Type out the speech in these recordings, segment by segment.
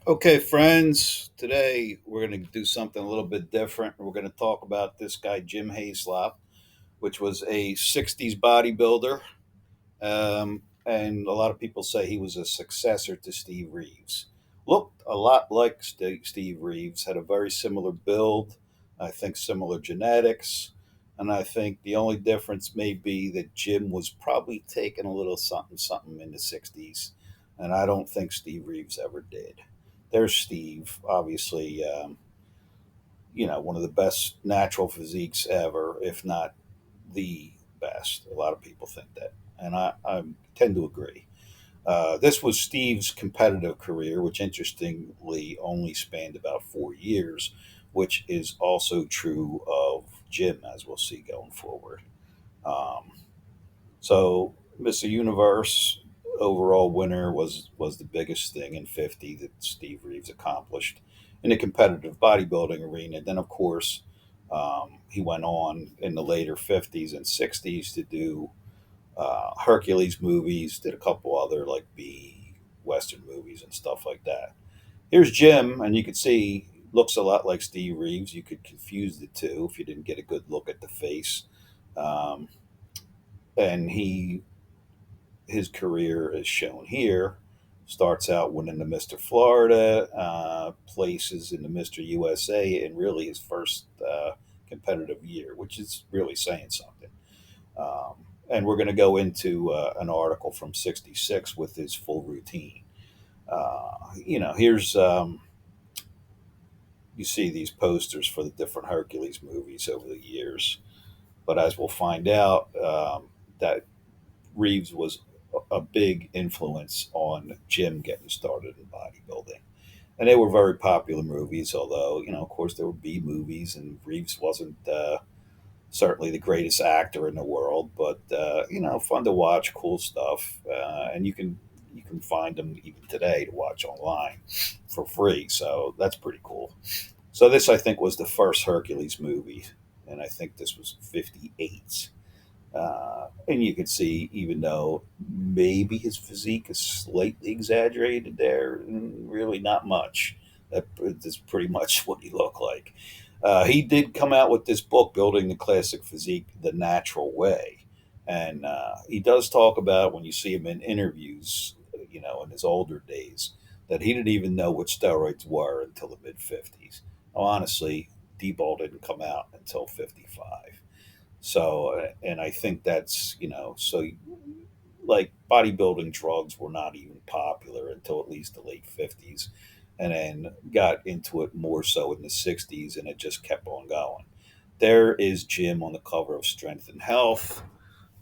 Okay, friends, today we're going to do something a little bit different. We're going to talk about this guy, Jim Haislop, which was a 60s bodybuilder. And a lot of people say he was a successor to Steve Reeves. Looked a lot like Steve Reeves, had a very similar build, I think similar genetics. And I think the only difference may be that Jim was probably taking a little something, something in the 60s. And I don't think Steve Reeves ever did. There's Steve, obviously, one of the best natural physiques ever, if not the best. A lot of people think that, and I tend to agree. This was Steve's competitive career, which interestingly only spanned about 4 years, which is also true of Jim, as we'll see going forward. Um, so, Mr. Universe overall winner was the biggest thing in 50 that Steve Reeves accomplished in the competitive bodybuilding arena. Then, of course, he went on in the later 50s and 60s to do Hercules movies, did a couple other like B Western movies and stuff like that. Here's Jim, and you can see looks a lot like Steve Reeves. You could confuse the two if you didn't get a good look at the face. Um, and his career is shown here. Starts out winning the Mr. Florida, places in the Mr. USA, and really his first competitive year, which is really saying something. And we're going to go into an article from '66 with his full routine. Here's you see these posters for the different Hercules movies over the years, but as we'll find out, that Reeves was a big influence on Jim getting started in bodybuilding. And they were very popular movies, although, of course, there were B movies, and Reeves wasn't certainly the greatest actor in the world, but, fun to watch, cool stuff. And you can find them even today to watch online for free. So that's pretty cool. So this, I think, was the first Hercules movie, and I think this was '58. And you can see, even though maybe his physique is slightly exaggerated there, really not much. That's pretty much what he looked like. He did come out with this book, Building the Classic Physique the Natural Way. And he does talk about, when you see him in interviews, in his older days, that he didn't even know what steroids were until the mid 50s. Honestly, D-ball didn't come out until 55. So, and I think that's, so like bodybuilding drugs were not even popular until at least the late 50s, and then got into it more so in the 60s, and it just kept on going. There is Jim on the cover of Strength and Health,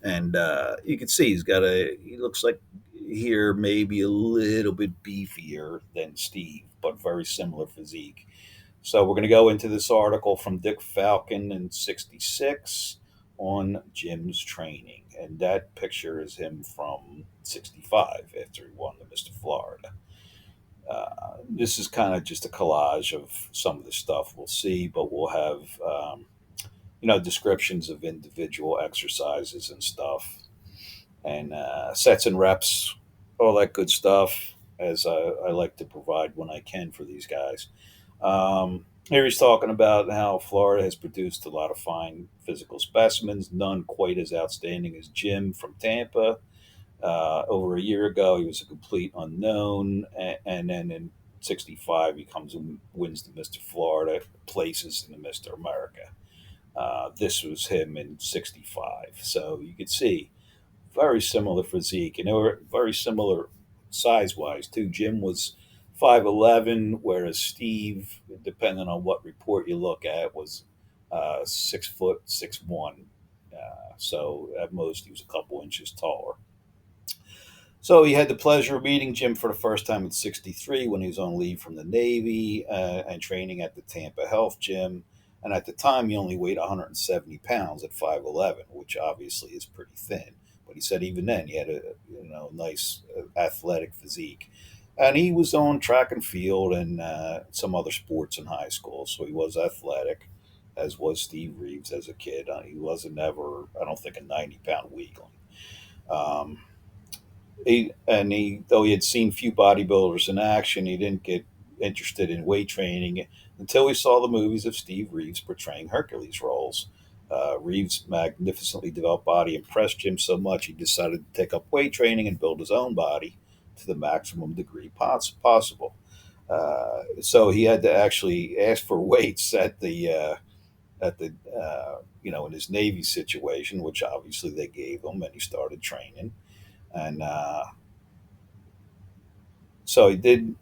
and you can see he looks like here maybe a little bit beefier than Steve, but very similar physique. So we're going to go into this article from Dick Falcon in '66 on Jim's training. And that picture is him from '65 after he won the Mr. Florida. This is kind of just a collage of some of the stuff we'll see, but we'll have, descriptions of individual exercises and stuff, and sets and reps, all that good stuff, as I like to provide when I can for these guys. Here he's talking about how Florida has produced a lot of fine physical specimens, none quite as outstanding as Jim from Tampa. Over a year ago, he was a complete unknown, and then in '65, he comes and wins the Mr. Florida, places in the Mr. America. This was him in '65, so you could see very similar physique, and they were very similar size wise too. Jim was 5'11", whereas Steve, depending on what report you look at, was 6 foot 6'1". So at most he was a couple inches taller. So he had the pleasure of meeting Jim for the first time in '63 when he was on leave from the Navy and training at the Tampa Health Gym. And at the time, he only weighed 170 pounds at 5'11", which obviously is pretty thin. But he said even then he had a nice athletic physique. And he was on track and field and some other sports in high school, so he was athletic, as was Steve Reeves as a kid. He wasn't ever, I don't think, a 90-pound weakling. Though he had seen few bodybuilders in action, he didn't get interested in weight training until we saw the movies of Steve Reeves portraying Hercules roles. Reeves' magnificently developed body impressed Jim so much he decided to take up weight training and build his own body to the maximum degree possible. So he had to actually ask for weights at the in his Navy situation, which obviously they gave him, and he started training. And so he did.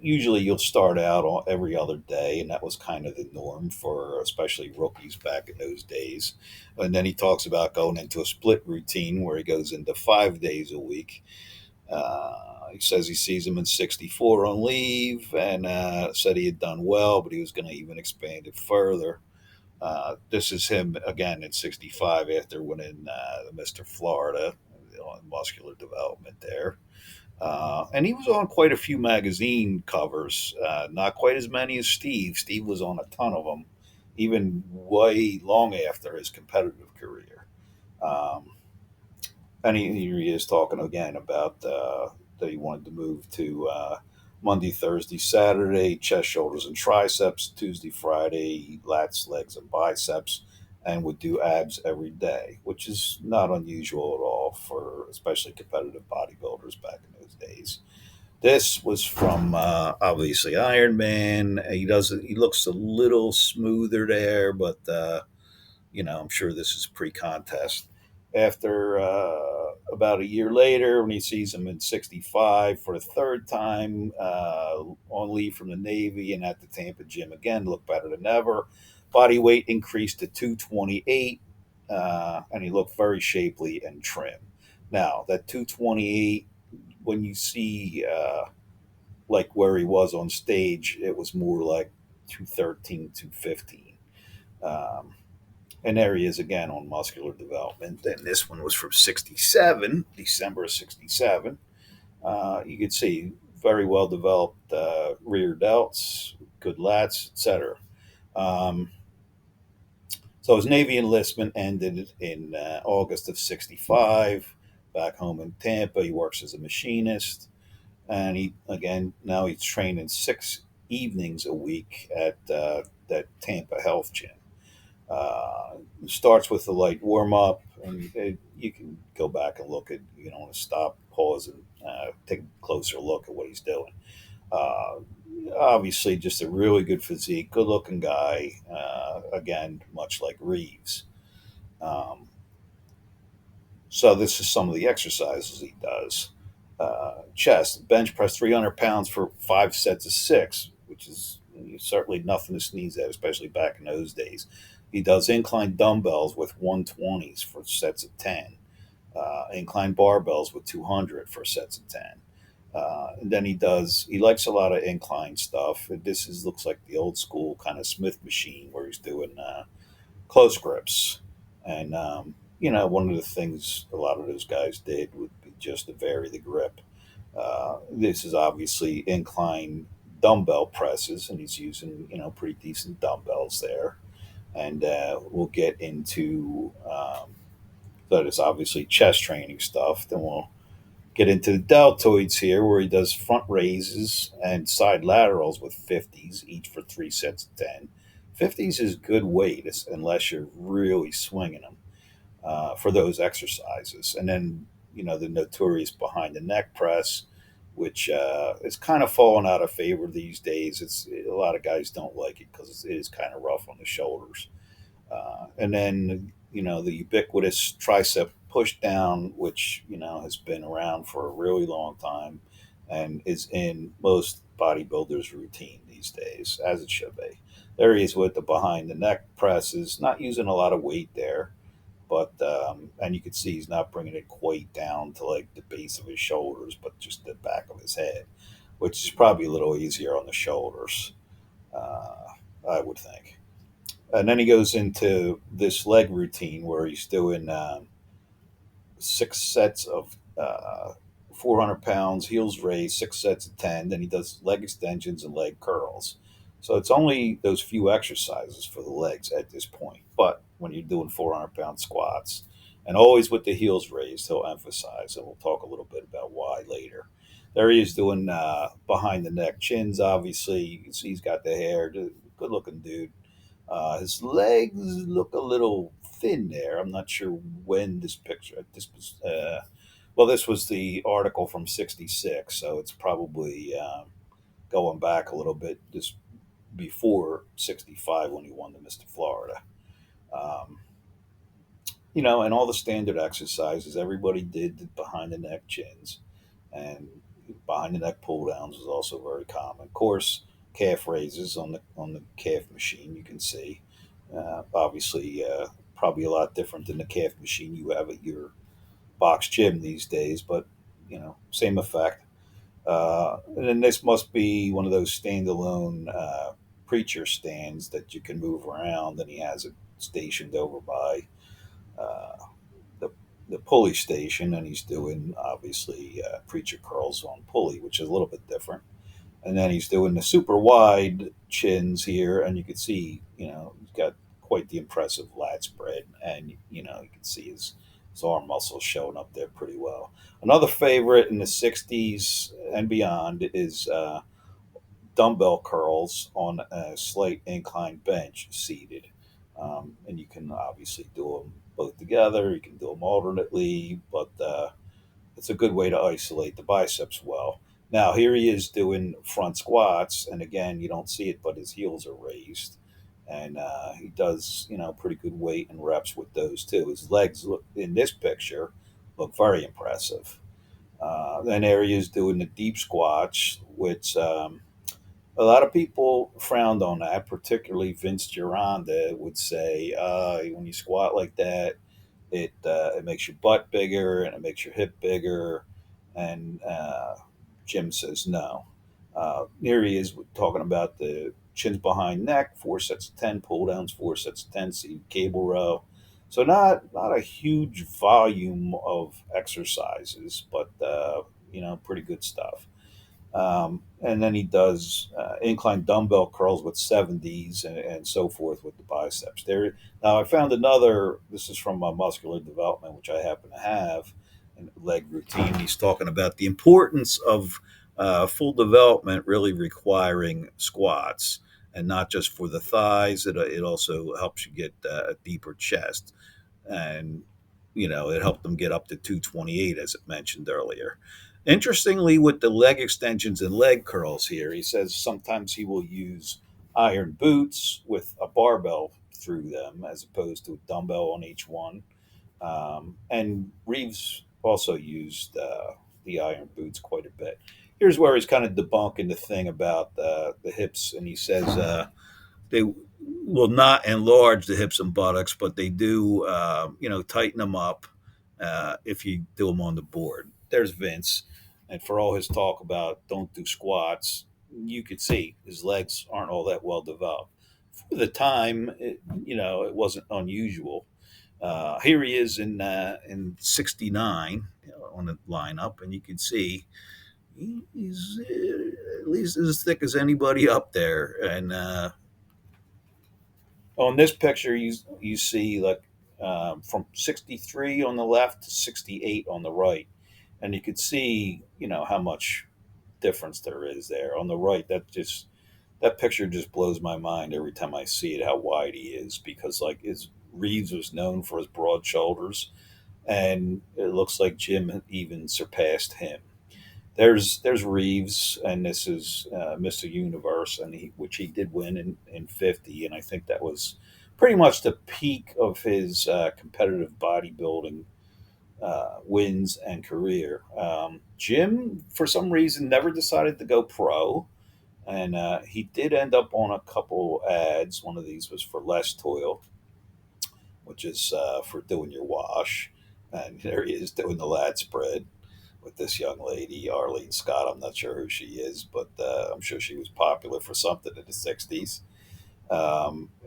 Usually you'll start out on every other day, and that was kind of the norm for especially rookies back in those days. And then he talks about going into a split routine where he goes into 5 days a week. He says he sees him in 64 on leave, and said he had done well, but he was going to even expand it further. This is him again at 65 after winning the Mr. Florida on muscular development there. And he was on quite a few magazine covers, not quite as many as Steve. Steve was on a ton of them, even way long after his competitive career. Um, and he is talking again about that he wanted to move to Monday, Thursday, Saturday, chest, shoulders, and triceps, Tuesday, Friday, lats, legs, and biceps, and would do abs every day, which is not unusual at all for especially competitive bodybuilders back in those days. This was from obviously Iron Man. He looks a little smoother there, but I'm sure this is pre-contest. After about a year later, when he sees him in 65 for the third time on leave from the Navy and at the Tampa gym again, looked better than ever. Body weight increased to 228, and he looked very shapely and trim. Now, that 228, when you see like where he was on stage, it was more like 213, 215. Um, and there he is again on muscular development. And this one was from 67, December of 67. You could see very well developed rear delts, good lats, etc. Um, so his Navy enlistment ended in August of 65. Back home in Tampa, he works as a machinist. And he, again, now he's training 6 evenings a week at that Tampa Health Gym. Starts with the light warm up, and you can go back and look at. You don't want to stop, pause, and take a closer look at what he's doing. Uh, Obviously, just a really good physique, good looking guy. Again, much like Reeves. Um, so this is some of the exercises he does. Chest, bench press 300 pounds for 5 sets of 6, which is certainly nothing to sneeze at, especially back in those days. He does incline dumbbells with 120s for sets of 10, incline barbells with 200 for sets of 10. And then he likes a lot of incline stuff. This looks like the old school kind of Smith machine where he's doing close grips. And, one of the things a lot of those guys did would be just to vary the grip. This is obviously incline dumbbell presses, and he's using, pretty decent dumbbells there. And we'll get into that is obviously chest training stuff. Then we'll get into the deltoids here, where he does front raises and side laterals with 50s, each for 3 sets of 10. 50s is good weight unless you're really swinging them for those exercises. And then, the notorious behind the neck press, which is kind of fallen out of favor these days. A lot of guys don't like it because it is kind of rough on the shoulders. And then, the ubiquitous tricep push down, which, has been around for a really long time and is in most bodybuilders' routine these days, as it should be. There he is with the behind the neck presses, not using a lot of weight there, but, and you can see he's not bringing it quite down to like the base of his shoulders, but just the back of his head, which is probably a little easier on the shoulders, uh, I would think. And then he goes into this leg routine where he's doing 6 sets of 400 pounds, heels raised, 6 sets of 10. Then he does leg extensions and leg curls. So it's only those few exercises for the legs at this point. But when you're doing 400-pound squats, and always with the heels raised, he'll emphasize, and we'll talk a little bit about why later. There he is doing behind the neck chins. Obviously, you can see he's got the hair. Good looking dude. His legs look a little thin there. I'm not sure when this picture. This was well, this was the article from '66, so it's probably going back a little bit. Just before '65 when he won the Mr. Florida. Um, and all the standard exercises everybody did the behind the neck chins, and behind the neck pull downs was also very common. Of course, calf raises on the calf machine you can see. Obviously, probably a lot different than the calf machine you have at your box gym these days, but same effect. And then this must be one of those standalone preacher stands that you can move around, and he has it stationed over by uh, the, the pulley station, and he's doing obviously preacher curls on pulley, which is a little bit different. And then he's doing the super wide chins here, and you can see, he's got quite the impressive lat spread, and you can see his arm muscles showing up there pretty well. Another favorite in the '60s and beyond is dumbbell curls on a slight incline bench seated. And you can obviously do them both together, you can do them alternately, but it's a good way to isolate the biceps well. Now, here he is doing front squats, and again, you don't see it, but his heels are raised. And he does, pretty good weight and reps with those too. His legs look in this picture look very impressive. Then there he is doing the deep squats, which a lot of people frowned on that, particularly Vince Gironda would say, when you squat like that, it makes your butt bigger and it makes your hip bigger. And Jim says no. Here he is talking about the chins behind neck, 4 sets of 10, pull downs, 4 sets of 10, seated cable row. So not a huge volume of exercises, but pretty good stuff. And then he does incline dumbbell curls with 70s and so forth with the biceps. There. Now I found another. This is from muscular development, which I happen to have, and leg routine. He's talking about the importance of full development, really requiring squats, and not just for the thighs. It also helps you get a deeper chest, and it helped them get up to 228, as it mentioned earlier. Interestingly, with the leg extensions and leg curls here, he says sometimes he will use iron boots with a barbell through them as opposed to a dumbbell on each one. And Reeves also used the iron boots quite a bit. Here's where he's kind of debunking the thing about the hips, and he says they will not enlarge the hips and buttocks, but they do, tighten them up if you do them on the board. There's Vince, and for all his talk about don't do squats, you could see his legs aren't all that well developed. For the time, it wasn't unusual. Here he is in '69 on the lineup, and you can see he's at least as thick as anybody up there, and on this picture, you see like from 63 on the left to 68 on the right, and you could see how much difference there is there. On the right, that picture just blows my mind every time I see it. How wide he is, because like his Reeves was known for his broad shoulders, and it looks like Jim even surpassed him. There's Reeves, and this is Mr. Universe, and which he did win in '50, and I think that was pretty much the peak of his competitive bodybuilding wins and career. Jim, for some reason, never decided to go pro, and he did end up on a couple ads. One of these was for Less Toil, which is for doing your wash, and there he is doing the lat spread with this young lady, Arlene Scott. I'm not sure who she is, but I'm sure she was popular for something in the '60s.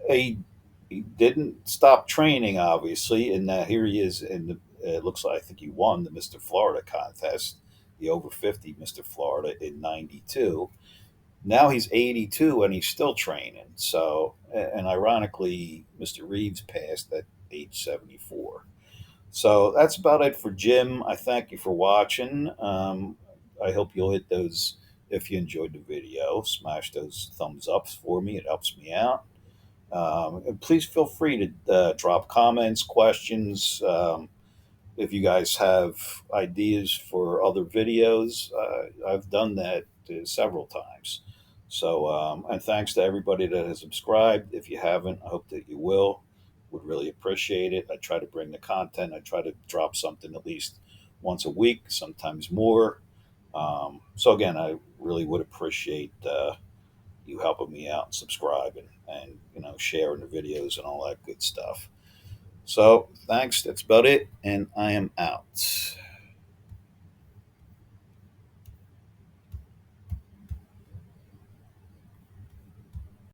He didn't stop training, obviously, and here he is in the. It looks like I think he won the Mr. Florida contest, the over 50 Mr. Florida in '92. Now he's 82 and he's still training. So, and ironically, Mr. Reeves passed at age 74. So that's about it for Jim. I thank you for watching. I hope you'll hit those if you enjoyed the video. Smash those thumbs ups for me. It helps me out. And please feel free to drop comments, questions. If you guys have ideas for other videos, I've done that several times. So, and thanks to everybody that has subscribed. If you haven't, I hope that you will. Would really appreciate it. I try to bring the content. I try to drop something at least once a week, sometimes more. So again, I really would appreciate you helping me out and subscribing and sharing the videos and all that good stuff. So thanks. That's about it, and I am out.